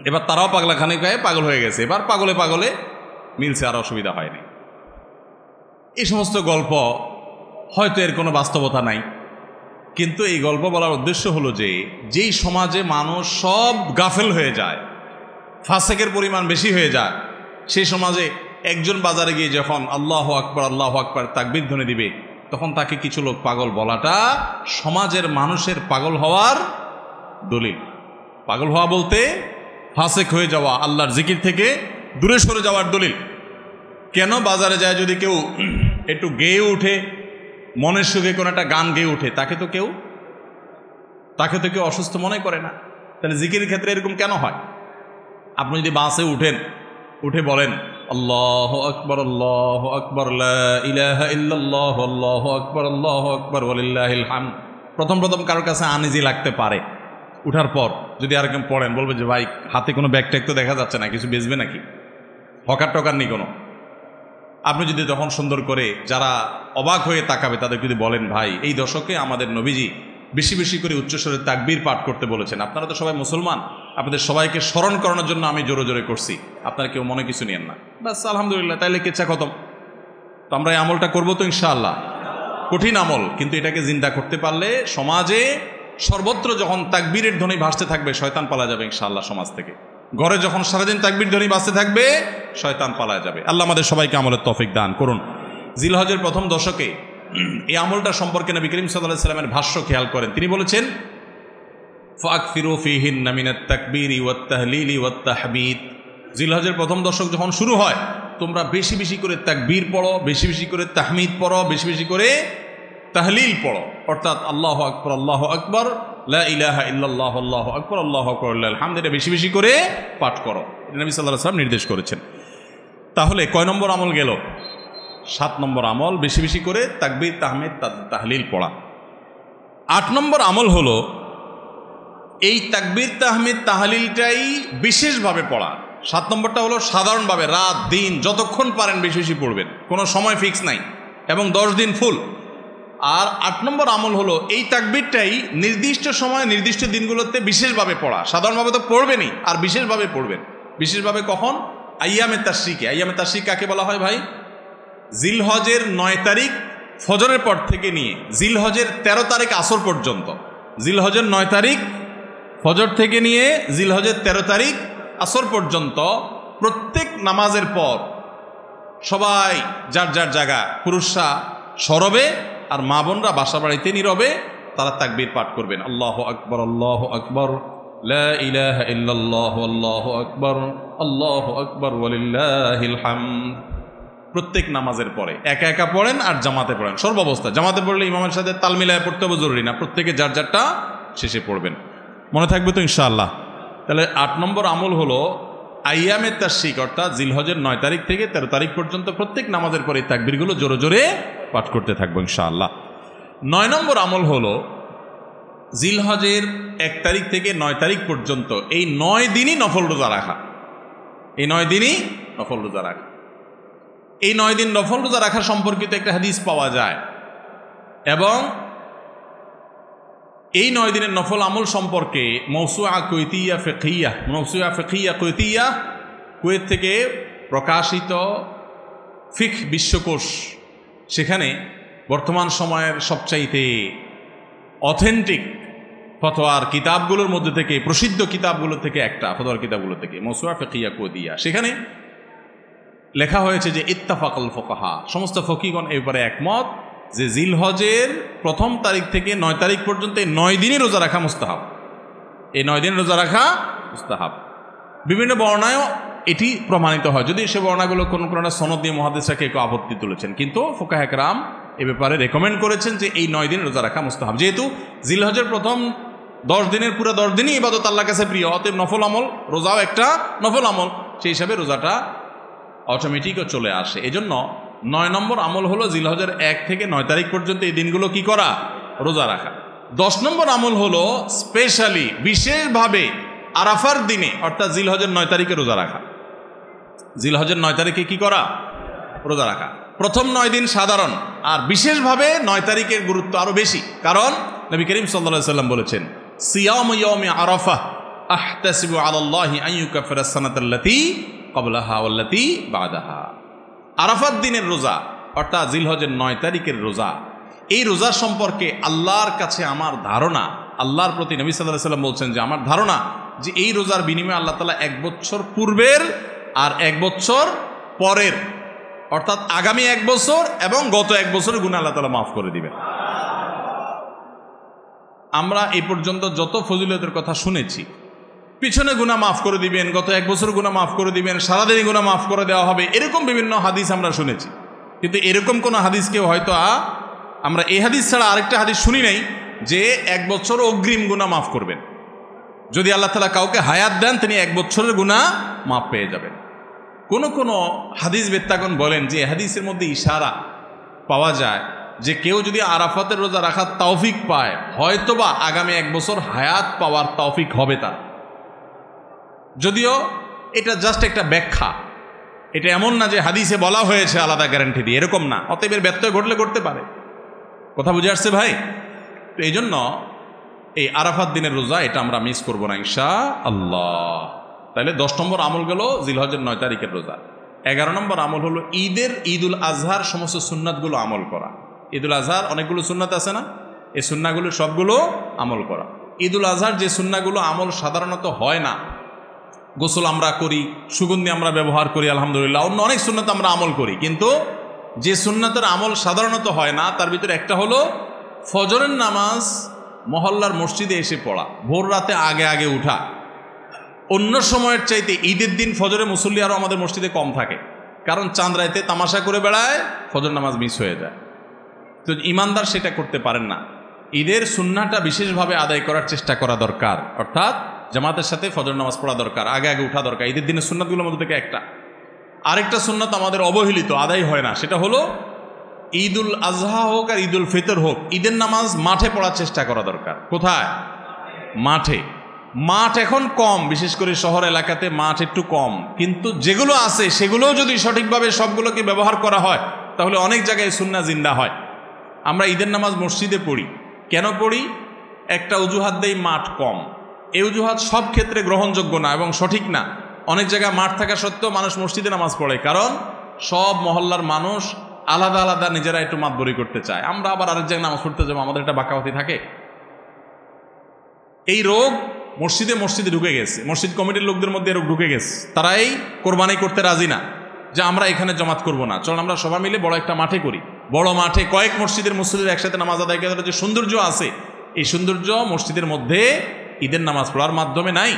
এবার তারাও পাগলা খানি খেয়ে পাগল হয়ে গেছে, এবার পাগলে পাগলে মিলছে, আর অসুবিধা হয়নি। এই সমস্ত গল্প হয়তো এর কোনো বাস্তবতা নাই, কিন্তু এই গল্প বলার উদ্দেশ্য হলো যে যেই সমাজে মানুষ সব গাফেল হয়ে যায়, ফাসেকের পরিমাণ বেশি হয়ে যায়, সেই সমাজে একজন বাজারে গিয়ে যখন আল্লাহু আকবার আল্লাহু আকবার তাকবীর ধ্বনি দিবে, তখন তাকে কিছু লোক পাগল বলাটা সমাজের মানুষের পাগল হওয়ার দলিল। পাগল হওয়া বলতে ফাসেক হয়ে যাওয়া, আল্লাহর জিকির থেকে দূরে সরে যাওয়ার দলিল। কেন? বাজারে যায় যদি কেউ একটু গেয়ে উঠে, মনের সুখে কোনো একটা গান গেয়ে উঠে, তাকে তো কেউ অসুস্থ মনে করে না। তাহলে জিকিরের ক্ষেত্রে এরকম কেন হয়? আপনি যদি বাসে উঠেন, উঠে বলেন আল্লাহু আকবার আল্লাহু আকবার লা ইলাহা ইল্লাল্লাহ আল্লাহু আকবার ওয়ালিল্লাহিল হামদ, প্রথম কারোর কাছে আনইজি লাগতে পারে। উঠার পর যদি আর কেউ পড়েন, বলবে যে ভাই হাতে কোনো ব্যাগ ট্যাগ তো দেখা যাচ্ছে না, কিছু বেচবে নাকি, হকার টকার নেই কোনো। আপনি যদি তখন সুন্দর করে যারা অবাক হয়ে তাকাবে তাদের যদি বলেন, ভাই এই দশকে আমাদের নবীজি বেশি বেশি করে উচ্চস্বরে তাকবীর পাঠ করতে বলেছেন, আপনারা তো সবাই মুসলমান, আপনাদের সবাইকে স্মরণ করানোর জন্য আমি জোরে জোরে করছি, আপনারা কেউ মনে কিছু নিয়েন না, বাস আলহামদুলিল্লাহ, তাইলে কেচ্ছা খতম। তো আমরা এই আমলটা করবো তো ইনশাআল্লাহ। কঠিন আমল, কিন্তু এটাকে জিন্দা করতে পারলে সমাজে সর্বত্র যখন তাকবীরের ধ্বনি ভাসতে থাকবে, শয়তান পালা যাবে ইনশাআল্লাহ সমাজ থেকে। ঘরে যখন সারাদিন তাকবীর ধ্বনি বাজতে থাকবে, শয়তান পালা যাবে। আল্লাহ আমাদের সবাইকে আমলের তৌফিক দান করুন। জিলহজের প্রথম দশকে এই আমলটা সম্পর্কে নবী করিম সাল্লাল্লাহু আলাইহি ওয়াসাল্লামের ভাষ্য খেয়াল করেন। তিনি বলেছেন, ফাকফিরু ফীহিন্না মিনাত তাকবীরি ওয়াত তাহলিলি ওয়াত তাহমিদ। জিলহজের প্রথম দশক যখন শুরু হয়, তোমরা বেশি বেশি করে তাকবীর পড়ো, বেশি বেশি করে তাহমিদ পড়ো, বেশি বেশি করে তাহলিল পড়ো, অর্থাৎ আল্লাহু আকবার লা ইলাহা ইল্লাল্লাহ আল্লাহু আকবার লিল্লাহিল হামদ, এটা বেশি বেশি করে পাঠ করো। এটা নবী সাল্লাল্লাহু আলাইহি ওয়াসাল্লাম নির্দেশ করেছেন। তাহলে কয় নম্বর আমল গেল? 7 নম্বর আমল, বেশি বেশি করে তাকবীর তাহমিদ তাহলিল পড়া। 8 নম্বর আমল হলো এই তাকবীর তাহমিদ তাহলিলটাই বিশেষভাবে পড়া। 7 নম্বরটা হলো সাধারণভাবে রাত দিন যতক্ষণ পারেন বেশি বেশি পড়বেন, কোনো সময় ফিক্স নাই, এবং 10 দিন ফুল। আর 8 নম্বর আমল হলো এই তাকবীরটাই নির্দিষ্ট সময় নির্দিষ্ট দিনগুলোতে বিশেষভাবে পড়া। সাধারণভাবে তো পড়বেনই, আর বিশেষভাবে পড়বেন। বিশেষভাবে কখন? আইয়ামে তাশরিকে। আইয়ামে তাশরিক কাকে বলা হয় ভাই? জিলহজের 9 তারিখ ফজরের পর থেকে নিয়ে জিলহজের 13 তারিখ আসর পর্যন্ত। জিলহজের 9 তারিখ ফজর থেকে নিয়ে জিলহজের 13 তারিখ আসর পর্যন্ত প্রত্যেক নামাজের পর সবাই যার যার জায়গা, পুরুষরা সরবে আর মা বোনরা বাসা বাড়িতে নীরবে তারা তাকবীর পাঠ করবেন। আল্লাহু আকবার, আল্লাহু আকবার, লা ইলাহা ইল্লাল্লাহ, আল্লাহু আকবার, আল্লাহু আকবার, ওয়ালিল্লাহিল হামদ। প্রত্যেক নামাজের পরে একা একা পড়েন আর জামাতে পড়েন, সর্বাবস্থা। জামাতে পড়লে ইমামের সাথে তাল মিলায় পড়তে হবে জরুরি না, প্রত্যেকে যার যারটা শেষে পড়বেন। মনে থাকবে তো ইনশাআল্লাহ? তাহলে 8 নম্বর আমল হলো আইয়ামে তাশরিক, অর্থাৎ জিলহজের 9 তারিখ থেকে 13 তারিখ পর্যন্ত প্রত্যেক নামাজের পরে তাকবীরগুলো জোরে জোরে পাঠ করতে থাকবো ইনশাআল্লাহ। 9 নম্বর আমল হলো জিলহজের 1 তারিখ থেকে 9 তারিখ পর্যন্ত এই 9 দিনই নফল রোজা রাখা। এই 9 দিনই নফল রোজা রাখা। এই 9 দিন নফল রোজা রাখা সম্পর্কিত একটা হাদিস পাওয়া যায়, এবং এই 9 দিনের নফল আমল সম্পর্কে মওসুআ কুয়েতিয়া কুয়েতিয়া, কুয়েত থেকে প্রকাশিত ফিকহ বিশ্বকোষ, সেখানে বর্তমান সময়ের সবচাইতে অথেন্টিক ফতোয়ার কিতাবগুলোর মধ্যে থেকে, প্রসিদ্ধ কিতাবগুলো থেকে একটা, ফতোয়ার কিতাবগুলো থেকে মওসুআ ফিকহিয়া কুয়েতিয়া, সেখানে লেখা হয়েছে যে ইত্তাফাকাল ফুকাহা, সমস্ত ফকিগণ এই ব্যাপারে একমত যে জিলহজের 1 তারিখ থেকে 9 তারিখ পর্যন্ত এই 9 দিনই রোজা রাখা মুস্তাহাব। এই 9 দিন রোজা রাখা মুস্তাহাব। বিভিন্ন বর্ণায়ও এটি প্রমাণিত হয়, যদি সে বর্ণাগুলো কোনো কোনো সনদ দিয়ে মুহাদ্দিসরা কেউ আপত্তি তুলেছেন, কিন্তু ফুকাহে কেরাম এ ব্যাপারে রেকমেন্ড করেছেন যে এই 9 দিন রোজা রাখা মুস্তাহাব। যেহেতু জিলহজের প্রথম 10 দিনের পুরো 10 দিনই ইবাদত আল্লাহর কাছে প্রিয়, অতএব নফল আমল, রোজাও একটা নফল আমল, সেই হিসাবে রোজাটা অটোমেটিকও চলে আসে। এজন্য 9 নম্বর আমল হলো জিলহজের 1 থেকে 9 তারিখ পর্যন্ত এই দিনগুলো কি করা? রোজা রাখা। 10 নম্বর আমল হলো স্পেশালি, বিশেষভাবে আরাফার দিনে, অর্থাৎ জিলহজের 9 তারিখে রোজা রাখা। জিলহজের 9 তারিখে কি করা? রোজা রাখা। প্রথম 9 দিন সাধারণ, আর বিশেষভাবে 9 তারিখের গুরুত্ব আরো বেশি, কারণ নবী করিম সাল্লাল্লাহু আলাইহি সাল্লাম বলেছেন, সিয়াম ইয়াউমি আরাফা আহতাসিবু আলাল্লাহি আন ইউকাফিরা সানাতাল্লাতী ক্বাবলাহা ওয়াল্লাতী বাদাহা। আরাফাত দিনের রোজা, অর্থাৎ জিলহজের 9 তারিখের রোজা, এই রোজা সম্পর্কে আল্লাহর কাছে আমার ধারণা, আল্লাহর প্রতি নবী সাল্লাল্লাহু আলাইহি সাল্লাম বলছেন যে আমার ধারণা যে এই রোজার বিনিময়ে আল্লাহ তাআলা 1 বছর পূর্বের আর 1 বছর পরের, অর্থাৎ আগামী 1 বছর এবং গত 1 বছরের গুনাহ আল্লাহ তাআলা মাফ করে দিবেন। আমরা এই পর্যন্ত যত ফজিলতের কথা শুনেছি, পিছনে গুনাহ মাফ করে দিবেন, গত 1 বছর গুনাহ মাফ করে দিবেন, সারাদিনই গুনাহ মাফ করে দেওয়া হবে, এরকম বিভিন্ন হাদিস আমরা শুনেছি, কিন্তু এরকম কোনো হাদিসকে হয়তো আমরা এই হাদিস ছাড়া আরেকটা হাদিস শুনি নাই যে 1 বছর অগ্রিম গুনাহ মাফ করবেন। যদি আল্লাহ তাআলা কাউকে হায়াত দেন, তিনি 1 বছরের গুনাহ মাফ পেয়ে যাবেন। কোন হাদিস বেত্তাগণ বলেন যে হাদিসের মধ্যে ইশারা পাওয়া যায় যে কেউ যদি আরাফাতের রোজা রাখার তৌফিক পায়, হয়তোবা আগামী 1 বছর হায়াত পাওয়ার তৌফিক হবে তার। যদিও এটা জাস্ট একটা ব্যাখ্যা, এটা এমন না যে হাদিসে বলা হয়েছে আলাদা গ্যারান্টি দিয়ে, এরকম না। অতএব এর ব্যত্যয় ঘটলে করতে পারে। কথা বুঝে আসছে ভাই? তো এই জন্য এই আরাফাত দিনের রোজা এটা আমরা মিস করব না ইনশাআল্লাহ। তাহলে 10 নম্বর আমল গেল জিলহজের 9 তারিখের রোজা। 11 নম্বর আমল হলো ঈদুল আজহার সমস্ত সুন্নাতগুলো আমল করা। ঈদুল আজহার অনেকগুলো সুন্নাত আছে না, এই সুন্নাগুলো সবগুলো আমল করা। ঈদুল আজহার যে সুন্নাগুলো আমল সাধারণত হয় না, গোসল আমরা করি, সুগন্ধি আমরা ব্যবহার করি, আলহামদুলিল্লাহ, অন্য অনেক সুন্নাত আমরা আমল করি, কিন্তু যে সুন্নাতের আমল সাধারণত হয় না তার ভিতরে একটা হলো ফজরের নামাজ মহল্লার মসজিদে এসে পড়া, ভোর রাতে আগে আগে উঠা। অন্য সময়ের চাইতে ঈদের দিন ফজরে মুসল্লি আরও আমাদের মসজিদে কম থাকে, কারণ চাঁদ রাইতে তামাশা করে বেড়ায়, ফজর নামাজ মিস হয়ে যায়। তো ইমানদার সেটা করতে পারেন না। ঈদের সুন্নাটা বিশেষভাবে আদায় করার চেষ্টা করা দরকার, অর্থাৎ জামাতের সাথে ফজর নামাজ পড়া দরকার, আগে আগে উঠা দরকার। ঈদের দিনের সুন্নাতগুলোর মধ্যে থেকে একটা। আরেকটা সুন্নাত আমাদের অবহেলিত, আদায় হয় না, সেটা হলো ঈদুল আজহা হোক আর ঈদুল ফিতর হোক, ঈদের নামাজ মাঠে পড়ার চেষ্টা করা দরকার। কোথায়? মাঠে। মাঠ এখন কম, বিশেষ করে শহর এলাকাতে মাঠ একটু কম, কিন্তু যেগুলো আছে সেগুলোও যদি সঠিকভাবে সবগুলোকে ব্যবহার করা হয় তাহলে অনেক জায়গায় সুন্নাহ জিন্দা হয়। আমরা ঈদের নামাজ মসজিদে পড়ি, কেন পড়ি? একটা অজুহাত দেই, মাঠ কম। এই অজুহাত সব ক্ষেত্রে গ্রহণযোগ্য না এবং সঠিক না। অনেক জায়গায় মাঠ থাকা সত্ত্বেও মানুষ মসজিদে নামাজ পড়ে, কারণ সব মহল্লার মানুষ আলাদা আলাদা নিজেরা একটু মাতবরি করতে চায়। আমরা আবার আরেক জায়গায় নামাজ পড়তে যাবো, আমাদের একটা বাঁকাওয়াতি থাকে। এই রোগ মসজিদে ঢুকে গেছে, মসজিদ কমিটির লোকদের মধ্যে রোগ ঢুকে গেছে। তারাই কোরবানি করতে রাজি না, যে আমরা এখানে জমাত করব না, চল আমরা সবাই মিলে বড় একটা মাঠে করি। বড় মাঠে কয়েক মসজিদের মুসল্লিদের একসাথে নামাজ আদায় করার যে সৌন্দর্য আছে, এই সৌন্দর্য মসজিদের মধ্যে ঈদের নামাজ পড়ার মাধ্যমে নাই।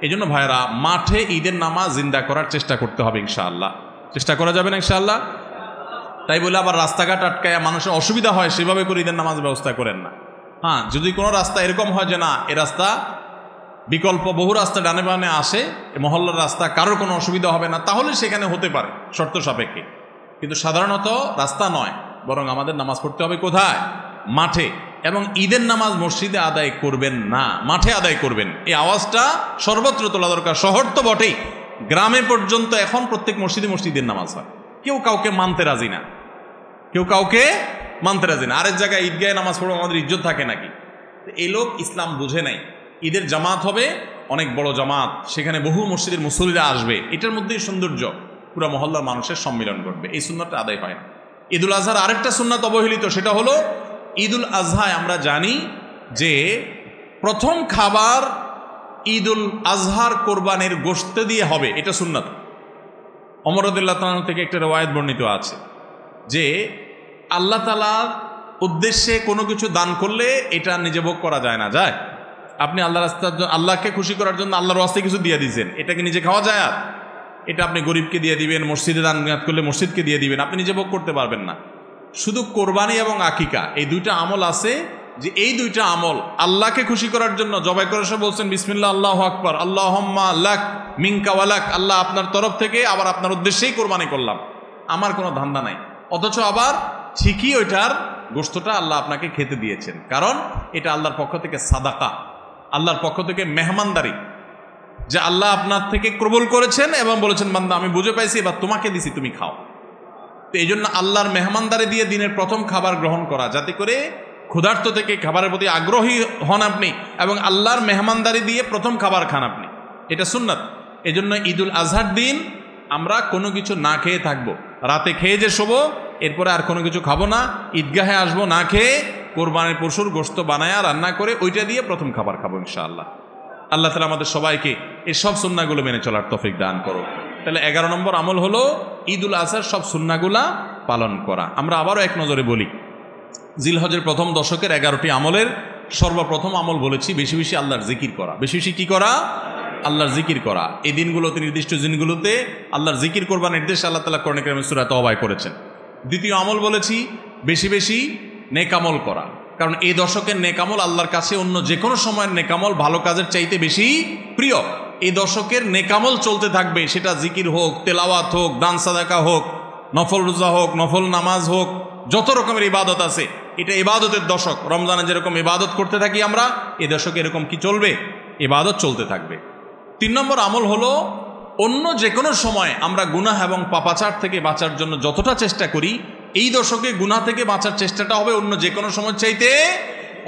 এই জন্য ভাইরা মাঠে ঈদের নামাজ জিন্দা করার চেষ্টা করতে হবে ইনশাআল্লাহ। চেষ্টা করা যাবে না ইনশাআল্লাহ? তাই বলে আবার রাস্তাঘাট আটকায় মানুষের অসুবিধা হয় সেভাবে করে ঈদের নামাজ ব্যবস্থা করেন না। হ্যাঁ, যদি কোনো রাস্তা এরকম হয় যে না এ রাস্তা বিকল্প বহু রাস্তা ডানে বামে আসে, মহল্লার রাস্তা, কারোর কোনো অসুবিধা হবে না, তাহলে সেখানে হতে পারে শর্ত সাপেক্ষে। কিন্তু সাধারণত রাস্তা নয়, বরং আমাদের নামাজ পড়তে হবে কোথায়? মাঠে। এবং ঈদের নামাজ মসজিদে আদায় করবেন না, মাঠে আদায় করবেন। এই আওয়াজটা সর্বত্র তোলা দরকার। শহর তো বটেই, গ্রামে পর্যন্ত এখন প্রত্যেক মসজিদে মসজিদের নামাজ হয়। কেউ কাউকে মানতে রাজি না, কেউ কাউকে মানতে রাজি না। আরেক জায়গায় ঈদগাহে নামাজ পড়বো, আমাদের ইজ্জত থাকে নাকি? এই লোক ইসলাম বুঝে নাই। ঈদের জামাত হবে, অনেক বড় জামাত, সেখানে বহু মসজিদের মুসল্লিরা আসবে, এটার মধ্যেই সৌন্দর্য, পুরো মহল্লার মানুষের সম্মিলন ঘটবে। এই সুন্নাতটা আদায় হয় না। ঈদুল আজহার আরেকটা সুন্নাত অবহেলিত, সেটা হলো ঈদুল আজহায় আমরা জানি যে প্রথম খাবার ঈদুল আজহার কোরবানির গোশত দিয়ে হবে, এটা সুন্নাত। ওমর রাদিয়াল্লাহু তাআলা থেকে একটা রওয়ায়াত বর্ণিত আছে যে আল্লাহ তাআলার উদ্দেশ্যে কোনো কিছু দান করলে এটা নিজে ভোগ করা যায় না। যায়? আপনি আল্লাহকে খুশি করার জন্য আল্লাহর ওয়াস্তে কিছু দিয়ে দিয়েছেন, এটাকে নিজে খাওয়া যায়? আর এটা আপনি গরিবকে দিয়ে দিবেন, মসজিদে দান করলে মসজিদকে দিয়ে দিবেন, আপনি নিজে ভোগ করতে পারবেন না। শুধু কোরবানি এবং আকিকা এই দুইটা আমল আছে, যে এই দুইটা আমল আল্লাহকে খুশি করার জন্য জবাই করে সব বলছেন বিসমিল্লাহ আল্লাহু আকবার, আল্লাহুম্মা লাক মিনকা ওয়ালাক, আল্লাহ আপনার তরফ থেকে আবার আপনার উদ্দেশ্যেই কোরবানি করলাম, আমার কোনো ধান্দা নাই। অথচ আবার ঠিকই ওইটার গোশতটা আল্লাহ আপনাকে খেতে দিয়েছেন, কারণ এটা আল্লাহর পক্ষ থেকে সাদাকা, আল্লাহর পক্ষ থেকে মেহমানদারি, যে আল্লাহ আপনার থেকে কবুল করেছেন এবং বলেছেন বান্দা আমি বুঝে পাইছি, এবার তোমাকে দিছি, তুমি খাও। তো এই জন্য আল্লাহর মেহমানদারি দিয়ে দিনের প্রথম খাবার গ্রহণ করা, যাতে করে ক্ষুধার্ত থেকে খাবারের প্রতি আগ্রহী হন আপনি, এবং আল্লাহর মেহমানদারি দিয়ে প্রথম খাবার খান আপনি, এটা সুন্নাত। এই জন্য ঈদুল আজহার দিন আমরা কোনো কিছু না খেয়ে থাকবো, রাতে খেয়ে যে শোবো, এরপরে আর কোনো কিছু খাবো না, ঈদগাহে আসবো না খেয়ে, কোরবানির পশুর গোশত বানায়া রান্না করে ওইটা দিয়ে প্রথম খাবার খাবো ইনশাআল্লাহ। আল্লাহ তাআলা আমাদের সবাইকে এই সব সুন্নাহগুলো মেনে চলার তৌফিক দান করো। তাহলে 11 নম্বর আমল হলো ঈদুল আজহার সব সুন্নাহগুলা পালন করা। আমরা আবারও এক নজরে বলি, জিলহজের প্রথম দশকের 11টি আমলের সর্বপ্রথম আমল বলেছি বেশি বেশি আল্লাহর জিকির করা। বেশি বেশি কি করা? আল্লাহর জিকির করা। এই দিনগুলোতে, নির্দিষ্ট দিনগুলোতে আল্লাহর জিকির করবার নির্দেশ আল্লাহ তাআলা কোরআনে কারিমে সূরা তাওবায় করেছেন। দ্বিতীয় আমল বলেছি বেশি বেশি নেকামল করা, কারণ এই দশকের নেকামল আল্লাহর কাছে অন্য যে কোনো সময়ের নেকামল ভালো কাজের চাইতে বেশি প্রিয়। এই দশকের নেকামল চলতে থাকবে, সেটা জিকির হোক, তেলাওয়াত হোক, দান সাদাকা হোক, নফল রোজা হোক, নফল নামাজ হোক, যত রকমের ইবাদত আছে, এটা ইবাদতের দশক। রমজানে যেরকম ইবাদত করতে থাকি আমরা, এই দশকে এরকম কি চলবে? ইবাদত চলতে থাকবে। 3 নম্বর আমল হলো অন্য যে কোনো সময় আমরা গুনাহ এবং পাপাচার থেকে বাঁচার জন্য যতটা চেষ্টা করি, এই দশকে গুনাহ থেকে বাঁচার চেষ্টাটা হবে অন্য যে কোনো সময় চাইতে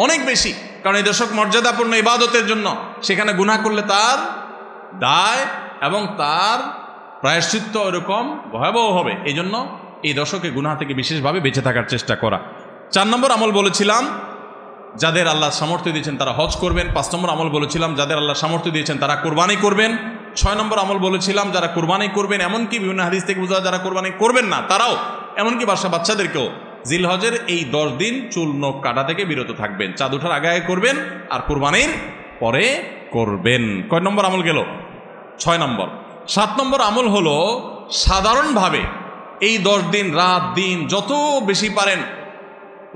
অনেক বেশি। কারণ এই দশক মর্যাদাপূর্ণ ইবাদতের জন্য, সেখানে গুনাহ করলে তার দায় এবং তার প্রায়শ্চিত্ত এরকম ভয়াবহ হবে। এই জন্য এই দশকে গুনাহ থেকে বিশেষভাবে বেঁচে থাকার চেষ্টা করা। 4 নম্বর আমল বলেছিলাম যাদের আল্লাহ সামর্থ্য দিয়েছেন তারা হজ করবেন। 5 নম্বর আমল বলেছিলাম যাদের আল্লাহ সামর্থ্য দিয়েছেন তারা কোরবানি করবেন। 6 নম্বর আমল বলেছিলাম যারা কোরবানি করবেন, এমনকি বিভিন্ন হাদিস থেকে বোঝা যারা কোরবানি করবেন না তারাও, এমনকি বাচ্চাদেরকেও জিলহজের এই 10 দিন চুল নখ কাটা থেকে বিরত থাকবেন। চাঁদ ওঠার আগে আগে করবেন আর কোরবানির পরে করবেন। কয় নম্বর আমল গেল? 6 নম্বর। 7 নম্বর আমল হলো সাধারণভাবে এই 10 দিন রাত দিন যত বেশি পারেন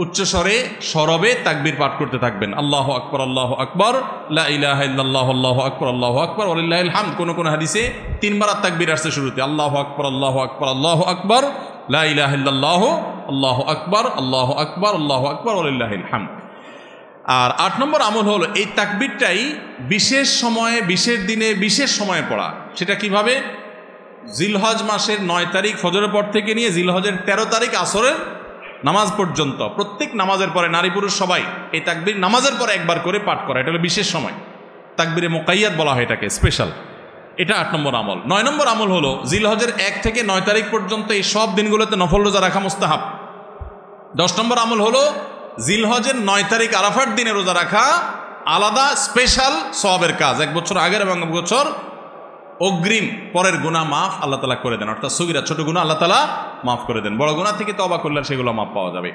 উচ্চস্বরে সরবে তাকবীর পাঠ করতে থাকবেন। আল্লাহু আকবার, আল্লাহু আকবার, লা ইলাহা ইল্লাল্লাহ, আল্লাহু আকবার, আল্লাহু আকবার, ওয়ালিল্লাহিল হামদ। কোন হাদিসে 3 বার তাকবীর আসছে শুরুতে, আল্লাহু আকবার, আল্লাহু আকবার, আল্লাহু আকবার, লা ইলাহা ইল্লাল্লাহ, আল্লাহু আকবার, আল্লাহু আকবার, আল্লাহু আকবার, ওয়ালিল্লাহিল হামদ। আর 8 নম্বর আমল হলো এই তাকবীরটাই বিশেষ সময়ে, বিশেষ দিনে, বিশেষ সময়ে পড়া। সেটা কিভাবে? জিলহজ মাসের 9 তারিখ ফজরের পর থেকে নিয়ে জিলহজের 13 তারিখ আসরের নামাজ পর্যন্ত প্রত্যেক নামাজের পরে নারী পুরুষ সবাই এই তাকবীর নামাজের পরে একবার করে পাঠ করা। এটা হলো বিশেষ সময়, তাকবীরে মুকাইয়াদ বলা হয় এটাকে, স্পেশাল। এটা 8 নম্বর আমল। 9 নম্বর আমল হলো জিলহজের 1 থেকে 9 তারিখ পর্যন্ত এই সব দিনগুলোতে নফল রোজা রাখা মুস্তাহাব। 10 নম্বর আমল হলো জিলহজের 9 তারিখ আরাফার দিনে রোজা রাখা আলাদা স্পেশাল সওয়াবের কাজ। 1 বছর আগের এবং 1 বছর অগ্রিম পরের গুনাহ মাফ আল্লাহ তাআলা করে দেন, অর্থাৎ সগীরা ছোট গুনাহ আল্লাহ তাআলা মাফ করে দেন, বড় গুনাহ থেকে তওবা করলে সেগুলো মাফ পাওয়া যাবে।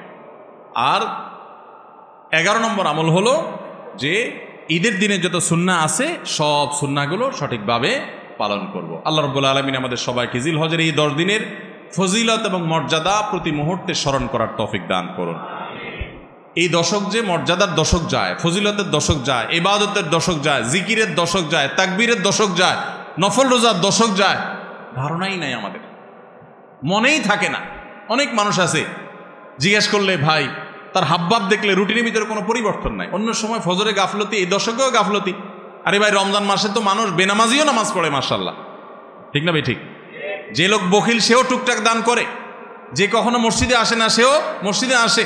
আর 11 নম্বর আমল হলো যে ঈদের দিনে যত সুন্নাহ আছে সব সুন্নাহগুলো সঠিকভাবে পালন করব। আল্লাহ রাব্বুল আলামিন আমাদের সবাইকে জিলহজের এই 10 দিনের ফজিলত এবং মর্যাদা প্রতি মুহূর্তে স্মরণ করার তৌফিক দান করুন। এই দশক যে মর্যাদার দশক যায়, ফজিলতের দশক যায়, ইবাদতের দশক যায়, জিকিরের দশক যায়, তাকবীরের দশক যায়, নফল রোজার দশক যায়, ধারণাই নাই আমাদের, মনেই থাকে না। অনেক মানুষ আছে জিজ্ঞেস করলে ভাই তার হাবভাব দেখলে রুটিনের ভিতরে কোনো পরিবর্তন নাই। অন্য সময় ফজরে গাফলতি, এই দশকেও গাফলতি। আরে ভাই রমজান মাসে তো মানুষ বেনামাজিও নামাজ পড়ে, মাশাআল্লাহ, ঠিক না ভাই? ঠিক। যে লোক বখিল সেও টুকটাক দান করে, যে কখনো মসজিদে আসে না সেও মসজিদে আসে,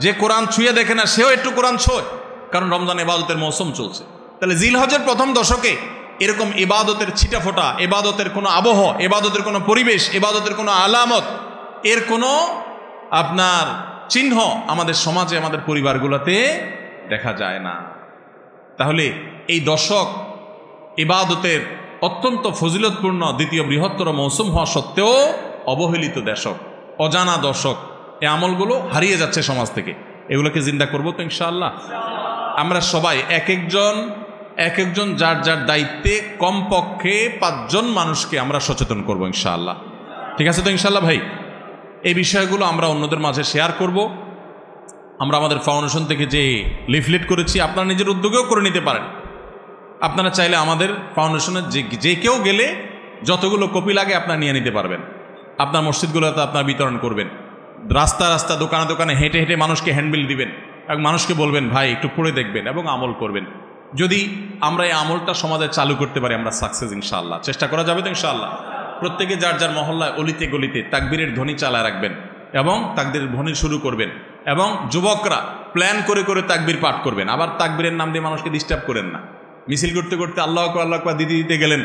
যে কোরআন ছুঁয়ে দেখে না সেও একটু কোরআন ছোঁয়, কারণ রমজান ইবাদতের মৌসুম চলছে। তাহলে জিলহজের প্রথম দশকে এরকম ইবাদতের ছিটাফোঁটা, ইবাদতের কোনো আবহ, ইবাদতের কোনো পরিবেশ, ইবাদতের কোনো আলামত, এর কোনো আপনার চিহ্ন আমাদের সমাজে, আমাদের পরিবারগুলোতে দেখা যায় না। তাহলে এই দশক ইবাদতের অত্যন্ত ফজিলতপূর্ণ দ্বিতীয় বৃহত্তর মৌসুম হওয়া সত্ত্বেও অবহেলিত দশক, অজানা দশক, এই আমলগুলো হারিয়ে যাচ্ছে সমাজ থেকে। এগুলোকে জিন্দা করবো তো ইনশাআল্লাহ। আমরা সবাই এক একজন যার যার দায়িত্বে কমপক্ষে 5 জন মানুষকে আমরা সচেতন করবো ইনশাআল্লাহ। ঠিক আছে তো ইনশাআল্লাহ ভাই? এই বিষয়গুলো আমরা অন্যদের মাঝে শেয়ার করব। আমরা আমাদের ফাউন্ডেশন থেকে যে লিফলেট করেছি আপনারা নিজের উদ্যোগেও করে নিতে পারেন। আপনারা চাইলে আমাদের ফাউন্ডেশনের যে কেউ গেলে যতগুলো কপি লাগে আপনারা নিয়ে নিতে পারবেন। আপনার মসজিদগুলোতে আপনারা বিতরণ করবেন, রাস্তা রাস্তা দোকানে দোকানে হেঁটে হেঁটে মানুষকে হ্যান্ডবিল দিবেন এবং মানুষকে বলবেন ভাই একটু পড়ে দেখবেন এবং আমল করবেন। যদি আমরা এই আমলটা সমাজে চালু করতে পারি আমরা সাকসেস ইনশাআল্লাহ। চেষ্টা করা যাবে তো ইনশাআল্লাহ। প্রত্যেকে যার যার মহল্লায় অলিতে গলিতে তাকবীরের ধ্বনি চালায় রাখবেন এবং তাকবীরের ধ্বনি শুরু করবেন, এবং যুবকরা প্ল্যান করে করে তাকবীর পাঠ করবেন। আবার তাকবীরের নাম দিয়ে মানুষকে ডিস্টার্ব করেন না। মিছিল করতে করতে আল্লাহু আকবার আল্লাহু আকবার দিতে দিতে গেলেন,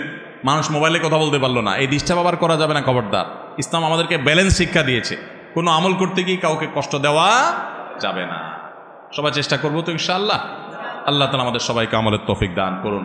মানুষ মোবাইলে কথা বলতে পারলো না, এই ডিস্টার্ব আবার করা যাবে না, খবরদার। ইসলাম আমাদেরকে ব্যালেন্স শিক্ষা দিয়েছে, কোনো আমল করতে গিয়ে কাউকে কষ্ট দেওয়া যাবে না। সবাই চেষ্টা করবো তো ইনশাআল্লাহ। আল্লাহ তাআলা আমাদের সবাইকে আমলের তৌফিক দান করুন।